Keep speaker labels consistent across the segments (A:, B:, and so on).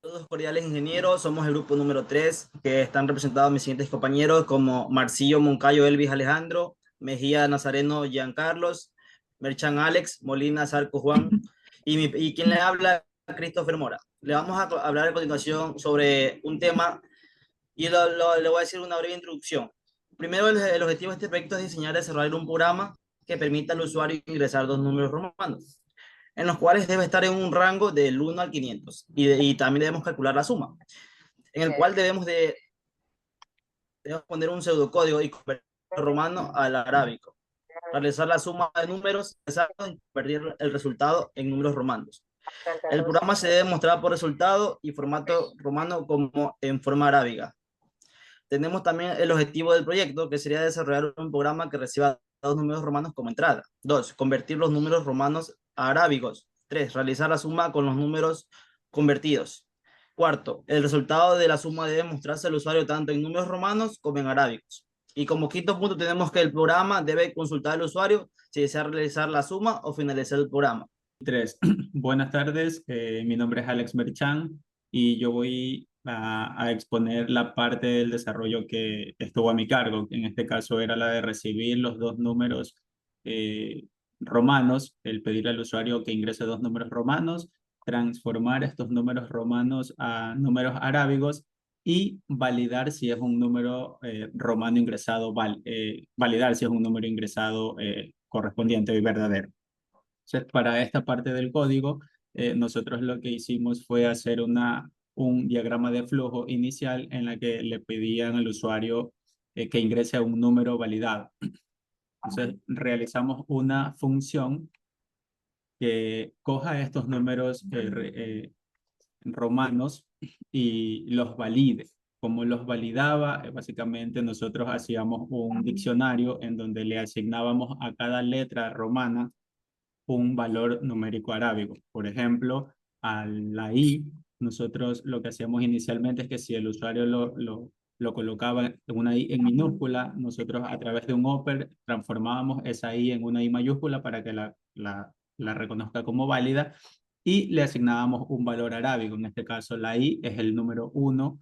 A: Saludos cordiales, ingenieros. Somos el grupo número 3, que están representados mis siguientes compañeros como Marcillo Moncayo Elvis Alejandro, Mejía Nazareno Giancarlos, Merchan Alex, Molina Zarco Juan, y quien le habla, Christopher Mora. Le vamos a hablar a continuación sobre un tema y le voy a decir una breve introducción. Primero, el objetivo de este proyecto es diseñar y desarrollar un programa que permita al usuario ingresar dos números romanos, en los cuales debe estar en un rango del 1 al 500, y también debemos calcular la suma, en el cual debemos poner un pseudocódigo y convertir el romano al arábico, realizar la suma de números y convertir el resultado en números romanos. El programa se debe mostrar por resultado y formato romano como en forma arábiga. Tenemos también el objetivo del proyecto, que sería desarrollar un programa que reciba dos números romanos como entrada. 2. Convertir los números romanos a arábigos. 3. Realizar la suma con los números convertidos. Cuarto, el resultado de la suma debe mostrarse al usuario tanto en números romanos como en arábigos. Y como quinto punto tenemos que el programa debe consultar al usuario si desea realizar la suma o finalizar el programa.
B: Tres. Buenas tardes, mi nombre es Alex Merchan y yo voy a exponer la parte del desarrollo que estuvo a mi cargo. En este caso era la de recibir los dos números eh, romanos, el pedir al usuario que ingrese dos números romanos, transformar estos números romanos a números arábigos y validar si es un número romano ingresado, validar si es un número ingresado correspondiente y verdadero. Entonces, para esta parte del código, nosotros lo que hicimos fue hacer un diagrama de flujo inicial en la que le pedían al usuario que ingrese a un número validado. Entonces, realizamos una función que coja estos números romanos y los valide. Como los validaba, básicamente nosotros hacíamos un diccionario en donde le asignábamos a cada letra romana un valor numérico arábigo. Por ejemplo, a la I, nosotros lo que hacíamos inicialmente es que si el usuario lo colocaba en una I en minúscula, nosotros a través de un oper transformábamos esa I en una I mayúscula para que la reconozca como válida y le asignábamos un valor arábigo. En este caso, la I es el número 1,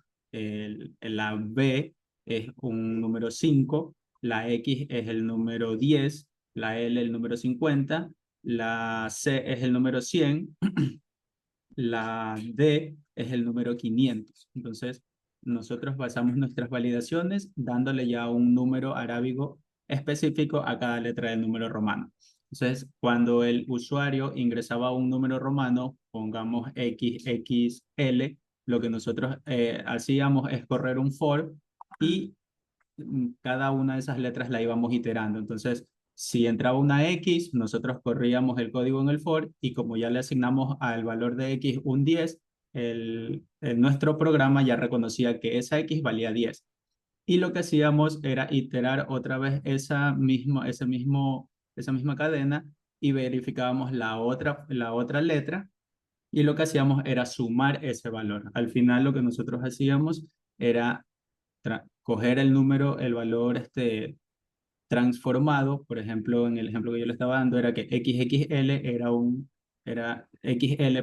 B: la B es un número 5, la X es el número 10, la L el número 50, la C es el número 100, la D es el número 500. Entonces, nosotros basamos nuestras validaciones dándole ya un número arábigo específico a cada letra del número romano. Entonces, cuando el usuario ingresaba un número romano, pongamos XXL, lo que nosotros hacíamos es correr un for y cada una de esas letras la íbamos iterando. Entonces, si entraba una X, nosotros corríamos el código en el for y como ya le asignamos al valor de X un 10, nuestro programa ya reconocía que esa X valía 10. Y lo que hacíamos era iterar otra vez esa misma cadena y verificábamos la otra letra y lo que hacíamos era sumar ese valor. Al final lo que nosotros hacíamos era coger el número, el valor transformado, por ejemplo, en el ejemplo que yo le estaba dando, era que XL,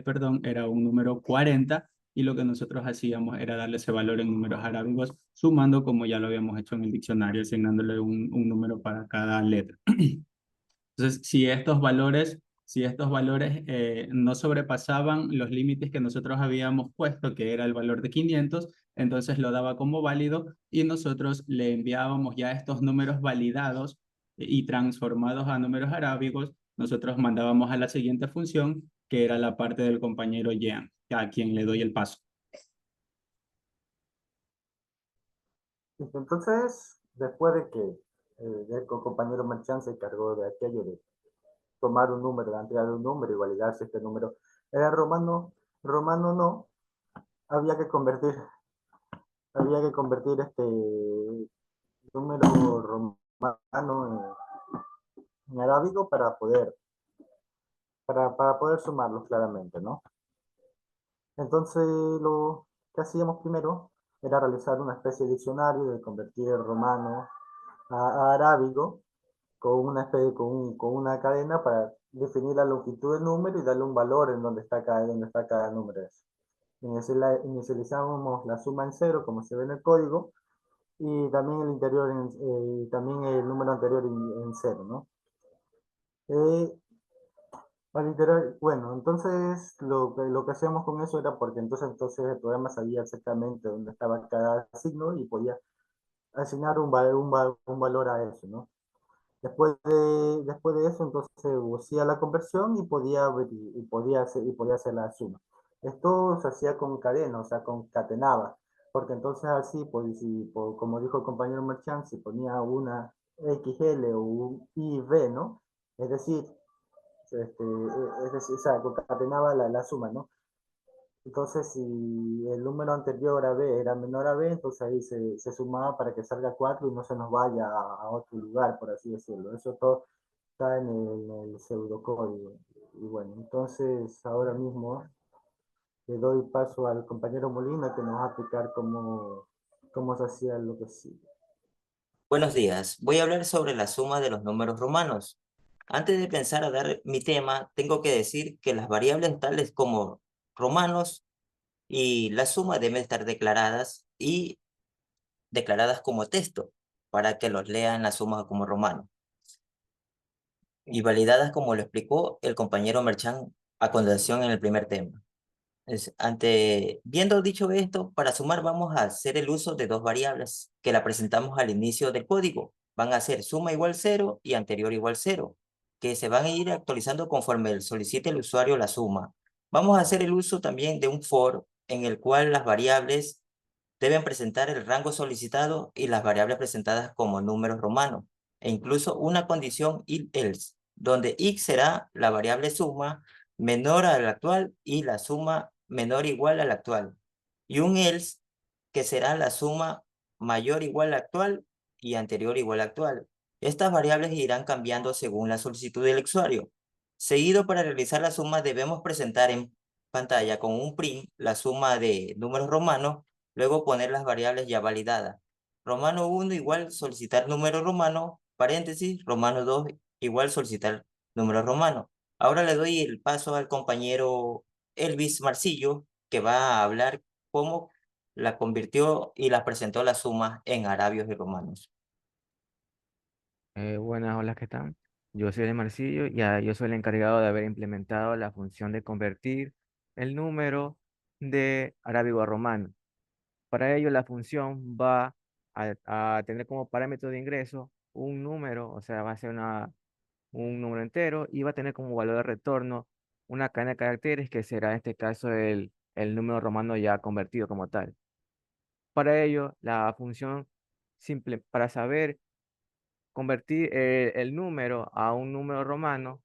B: perdón, era un número 40 y lo que nosotros hacíamos era darle ese valor en números arábigos, sumando como ya lo habíamos hecho en el diccionario, asignándole un número para cada letra. Entonces, si estos valores no sobrepasaban los límites que nosotros habíamos puesto, que era el valor de 500, entonces lo daba como válido y nosotros le enviábamos ya estos números validados y transformados a números arábigos, nosotros mandábamos a la siguiente función, que era la parte del compañero Jean, a quien le doy el paso.
C: Entonces, después de que el compañero Merchant se encargó de aquello de tomar un número, de entregar un número y validar si este número era romano, romano no, había que convertir, había que convertir este número romano en arábigo para poder sumarlos claramente, ¿no? Entonces, lo que hacíamos primero era realizar una especie de diccionario de convertir el romano a arábigo con una especie, con una cadena para definir la longitud del número y darle un valor en donde está cada número. Inicializamos la suma en cero, como se ve en el código, y también también el número anterior en cero, ¿no? Eh, bueno, entonces lo que hacíamos con eso era porque entonces el programa sabía exactamente dónde estaba cada signo y podía asignar un valor a eso, ¿no? Después de eso, entonces hacía la conversión y podía hacer la suma. Esto se hacía con cadena, o sea, concatenaba, porque entonces así, pues, como dijo el compañero Merchant, si ponía una XL o un IV, ¿no? Es decir, o sea, concatenaba la suma, ¿no? Entonces, si el número anterior a B era menor a B, entonces ahí se sumaba para que salga 4 y no se nos vaya a otro lugar, por así decirlo. Eso todo está en el pseudocódigo. Y bueno, entonces ahora mismo le doy paso al compañero Molina que nos va a explicar cómo se hacía lo que sigue.
D: Buenos días. Voy a hablar sobre la suma de los números romanos. Antes de pensar a dar mi tema, tengo que decir que las variables tales como romanos y la suma deben estar declaradas y declaradas como texto para que los lean la suma como romano y validadas como lo explicó el compañero Merchán a continuación en el primer tema. Viendo dicho esto, para sumar vamos a hacer el uso de dos variables que la presentamos al inicio del código. Van a ser suma igual cero y anterior igual cero, que se van a ir actualizando conforme solicite el usuario la suma. Vamos a hacer el uso también de un for en el cual las variables deben presentar el rango solicitado y las variables presentadas como números romanos, e incluso una condición if else, donde x será la variable suma menor a la actual y la suma menor o igual a la actual, y un else que será la suma mayor o igual a la actual y anterior o igual a la actual. Estas variables irán cambiando según la solicitud del usuario. Seguido, para realizar la suma debemos presentar en pantalla con un print la suma de números romanos. Luego poner las variables ya validadas. Romano 1 igual solicitar número romano, paréntesis, romano 2 igual solicitar número romano. Ahora le doy el paso al compañero Elvis Marcillo, que va a hablar cómo la convirtió y la presentó las sumas en arabios y romanos.
E: Buenas, hola, ¿qué tal? Yo soy de Marcillo y yo soy el encargado de haber implementado la función de convertir el número de arábigo a romano. Para ello, la función va a tener como parámetro de ingreso un número, o sea, va a ser un número entero y va a tener como valor de retorno una cadena de caracteres que será en este caso el número romano ya convertido como tal. Para ello, la función simple, para saber convertir el número a un número romano,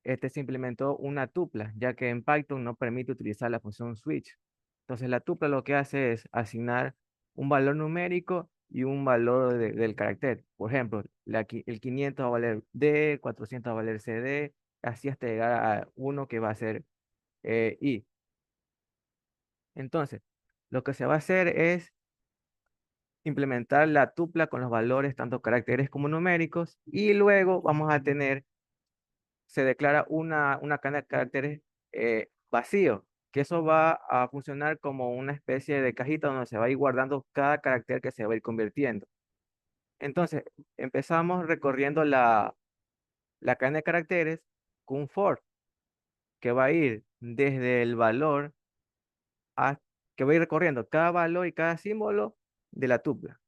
E: se implementó una tupla, ya que en Python no permite utilizar la función switch. Entonces, la tupla lo que hace es asignar un valor numérico y un valor del carácter. Por ejemplo, el 500 va a valer D, 400 va a valer CD, así hasta llegar a uno que va a ser I. Entonces, lo que se va a hacer es implementar la tupla con los valores tanto caracteres como numéricos y luego vamos a tener, se declara una cadena de caracteres vacío, que eso va a funcionar como una especie de cajita donde se va a ir guardando cada carácter que se va a ir convirtiendo. Entonces, empezamos recorriendo la cadena de caracteres con un for que va a ir desde el valor a, que va a ir recorriendo cada valor y cada símbolo de la tupla.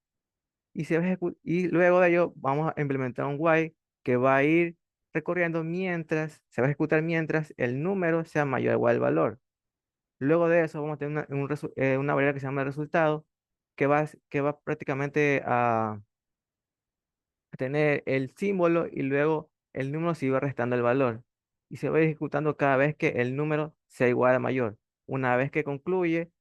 E: Y luego de ello vamos a implementar un while que va a ir recorriendo mientras, se va a ejecutar mientras el número sea mayor o igual al valor. Luego de eso vamos a tener una variable que se llama resultado, que va prácticamente a tener el símbolo y luego el número se va restando el valor. Y se va ejecutando cada vez que el número sea igual a mayor. Una vez que concluye,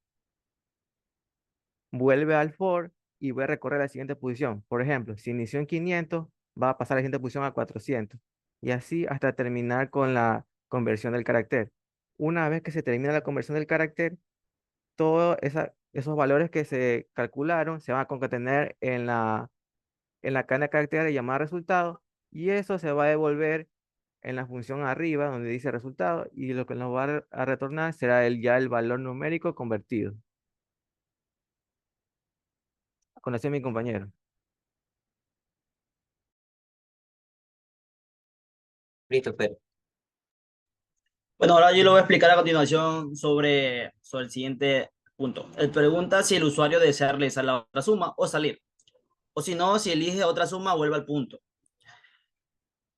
E: vuelve al for y voy a recorrer la siguiente posición. Por ejemplo, si inició en 500, va a pasar a la siguiente posición a 400. Y así hasta terminar con la conversión del carácter. Una vez que se termina la conversión del carácter, todos esos valores que se calcularon se van a concatenar en la cadena de caracteres llamada resultado y eso se va a devolver en la función arriba donde dice resultado y lo que nos va a retornar será ya el valor numérico convertido. Conocí a mi compañero.
D: Listo, Fer.
A: Bueno, ahora yo lo voy a explicar a continuación sobre el siguiente punto. Él pregunta si el usuario desea realizar la otra suma o salir. O si no, si elige otra suma, vuelve al punto.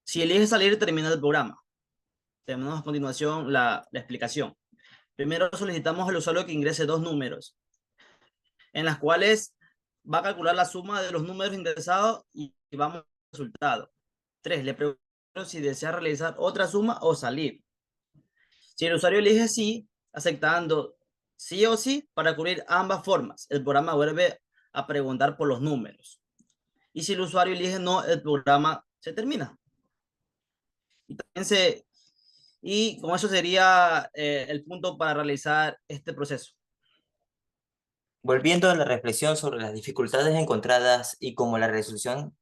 A: Si elige salir, termina el programa. Tenemos a continuación la explicación. Primero solicitamos al usuario que ingrese dos números, en las cuales va a calcular la suma de los números ingresados y vamos al resultado. 3. Le pregunto si desea realizar otra suma o salir. Si el usuario elige sí, aceptando sí o sí para cubrir ambas formas, el programa vuelve a preguntar por los números. Y si el usuario elige no, el programa se termina. Y con eso sería el punto para realizar este proceso.
D: Volviendo a la reflexión sobre las dificultades encontradas y como la resolución,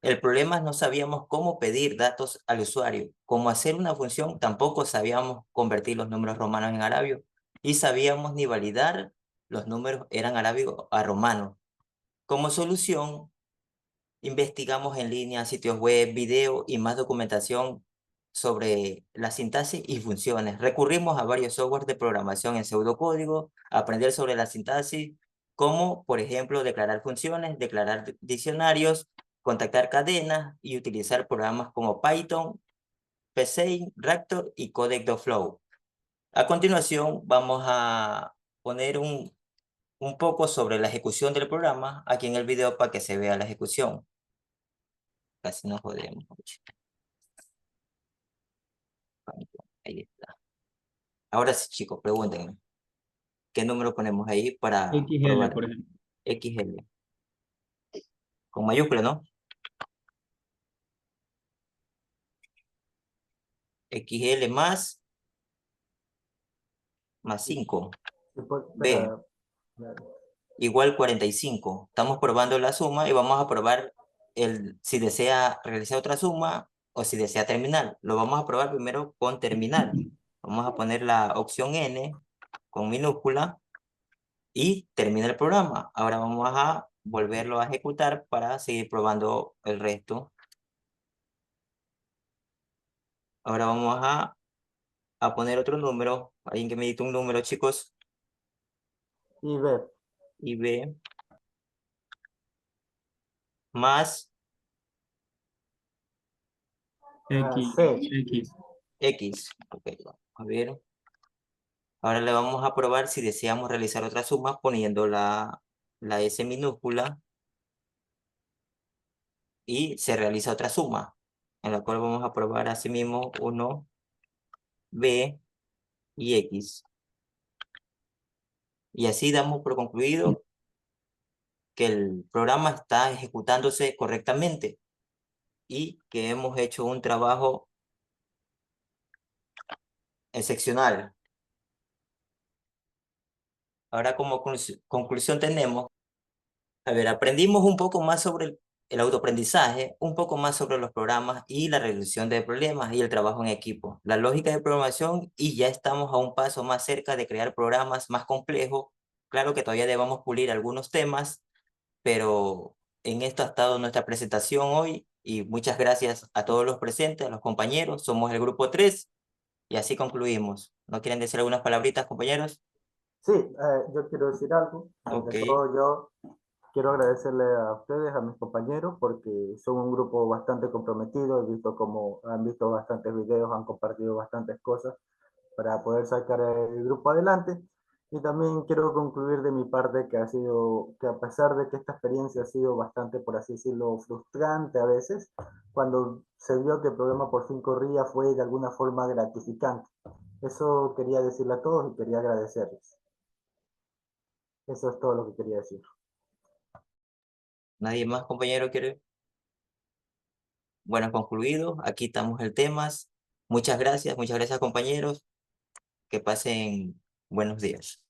D: el problema no sabíamos cómo pedir datos al usuario, cómo hacer una función, tampoco sabíamos convertir los números romanos en arábigo y sabíamos ni validar los números eran arábigo a romano. Como solución, investigamos en línea, sitios web, video y más documentación sobre la sintaxis y funciones. Recurrimos a varios softwares de programación en pseudocódigo, aprender sobre la sintaxis, como por ejemplo declarar funciones, declarar diccionarios, contactar cadenas y utilizar programas como Python, PSeInt, Raptor y CodecDoFlow. A continuación vamos a poner un poco sobre la ejecución del programa aquí en el video para que se vea la ejecución. Casi nos jodemos. Ahí está. Ahora sí, chicos, pregúntenme. ¿Qué número ponemos ahí para
B: XL,
D: probar?
B: por ejemplo.
D: XL. Con mayúscula, ¿no? XL más 5.
C: Sí, pues,
D: B. Igual 45. Estamos probando la suma y vamos a probar si desea realizar otra suma o si desea terminar. Lo vamos a probar primero con terminar. Vamos a poner la opción N con minúscula y termina el programa. Ahora vamos a volverlo a ejecutar para seguir probando el resto. Ahora vamos a poner otro número. Alguien que me dicte un número, chicos.
C: Y B.
D: Y B más
C: C.
B: X.
D: X. Ok, a ver. Ahora le vamos a probar si deseamos realizar otra suma poniendo la S minúscula y se realiza otra suma, en la cual vamos a probar asimismo 1, B y X. Y así damos por concluido que el programa está ejecutándose correctamente y que hemos hecho un trabajo excepcional. Ahora como conclusión tenemos, a ver, aprendimos un poco más sobre el autoaprendizaje, un poco más sobre los programas y la resolución de problemas y el trabajo en equipo, la lógica de programación y ya estamos a un paso más cerca de crear programas más complejos. Claro que todavía debemos pulir algunos temas, pero en esto ha estado nuestra presentación hoy y muchas gracias a todos los presentes, a los compañeros. Somos el grupo 3 y así concluimos. ¿No quieren decir algunas palabritas, compañeros?
C: Sí, yo quiero decir algo.
D: Ok.
C: Ante todo, yo quiero agradecerle a ustedes, a mis compañeros, porque son un grupo bastante comprometido. He visto cómo han visto bastantes videos, han compartido bastantes cosas para poder sacar el grupo adelante. Y también quiero concluir de mi parte que a pesar de que esta experiencia ha sido bastante, por así decirlo, frustrante a veces, cuando se vio que el programa por fin corría fue de alguna forma gratificante. Eso quería decirle a todos y quería agradecerles. Eso es todo lo que quería decir.
D: ¿Nadie más, compañero, quiere? Bueno, concluido. Aquí estamos el tema. Muchas gracias, compañeros. Que pasen buenos días.